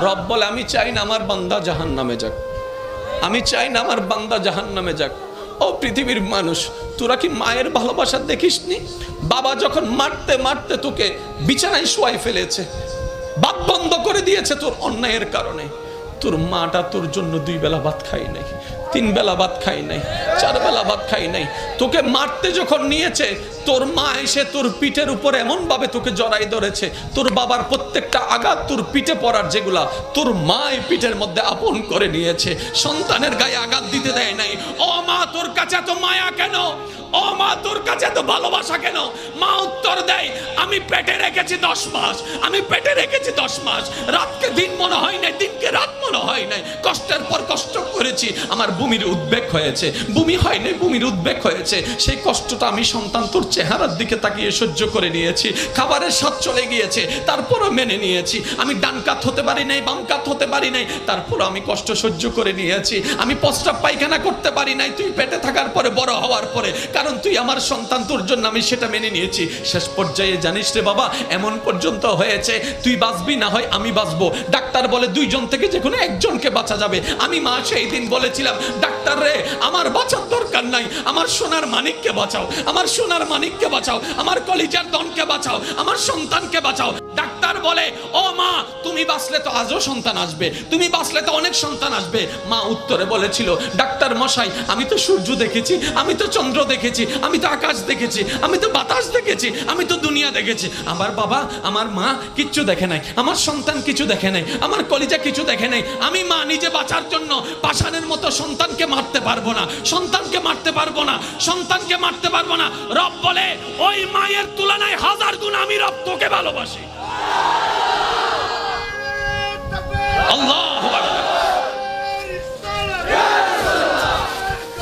রব বলে আমি চাই না আমার বান্দা জাহান্নামে যাক, আমি চাই না আমার বান্দা জাহান্নামে যাক। ও পৃথিবীর মানুষ, তোরা কি মায়ের ভালোবাসা দেখিসনি? বাবা যখন মারতে মারতে তোকে বিছানায় শোয়াই ফেলেছে, ভাত বন্ধ করে দিয়েছে তোর অন্যায়ের কারণে, তোর মাটা তোর জন্য 2 বেলা ভাত খাই নাই, 3 বেলা ভাত খাই নাই, 4 বেলা ভাত খাই নাই। তোকে মারতে যখন নিয়েছে, তোর মা এসে তোর পিঠের উপরে এমন ভাবে তোকে জড়াই ধরেছে, তোর বাবার প্রত্যেকটা আঘাত তোর পিঠে পড়ার যেগুলা তোর মা এই পিঠের মধ্যে আপন করে নিয়েছে, সন্তানের গায়ে আঘাত দিতে দেয় নাই। ও মা, তোর কাছে এত মায়া কেন? ও মা, তোর কাছে এত ভালোবাসা কেন? মা উত্তর দেয়, আমি পেটে রেখেছি 10 মাস, আমি পেটে রেখেছি 10 মাস, রাতকে দিন মনে হয় নাই, দিনকে রাত মনে হয় নাই, কষ্টের পর কষ্ট করেছি, আমার বমির উদ্বেগ হয়েছে, বমি হয় নাই, বমির উদ্বেগ হয়েছে, সেই কষ্টটা আমি সন্তান তোর চেহারার দিকে তাকিয়ে সহ্য করে নিয়েছি, খাবারের স্বাদ চলে গিয়েছে তারপরও মেনে নিয়েছি, আমি ডান কাত হতে পারি নাই, বাম কাত হতে পারি নাই, তারপরও আমি কষ্ট সহ্য করে নিয়েছি, আমি প্রস্রাব পায়খানা করতে পারি নাই তুই পেটে থাকার পরে, বড় হওয়ার পরে, কারণ তুই আমার সন্তান, তোর জন্য আমি সেটা মেনে নিয়েছি। শেষ পর্যায়ে জানিস রে বাবা, এমন পর্যন্ত হয়েছে তুই বাঁচবি না হয় আমি বাঁচবো, ডাক্তার বলে 2 জন থেকে যে কোনো একজনকে বাঁচা যাবে। আমি মা সেই দিন বলেছিলাম, ডাক্তার রে আমার বাঁচার দরকার নাই, আমার সোনার মানিককে বাঁচাও, আমার সোনার মানিককে বাঁচাও, আমার কলিজার দনকে বাঁচাও, আমার সন্তানকে বাঁচাও। ডাক্তার বলে, ও মা তুমি বাঁচলে তো আজও সন্তান আসবে, তুমি বাঁচলে তো অনেক সন্তান আসবে। মা উত্তরে বলেছিল, ডাক্তার মশাই আমি তো সূর্য দেখেছি, আমি তো চন্দ্র দেখেছি, আমি তো আকাশ দেখেছি, আমি তো বাতাস দেখেছি, আমি তো দুনিয়া দেখেছি, আমার বাবা আমার মা কিচ্ছু দেখে নাই, আমার সন্তান কিছু দেখে নাই, আমার কলিজা কিছু দেখে নাই। আমি মা নিজে বাঁচার জন্য পাষাণের মতো সন্তানকে মারতে পারবো না, সন্তানকে মারতে পারবো না, সন্তানকে মারতে পারবো না। রব বলে, ওই মায়ের তুলনায় 1000 গুণ আমি রব তোকে ভালোবাসি।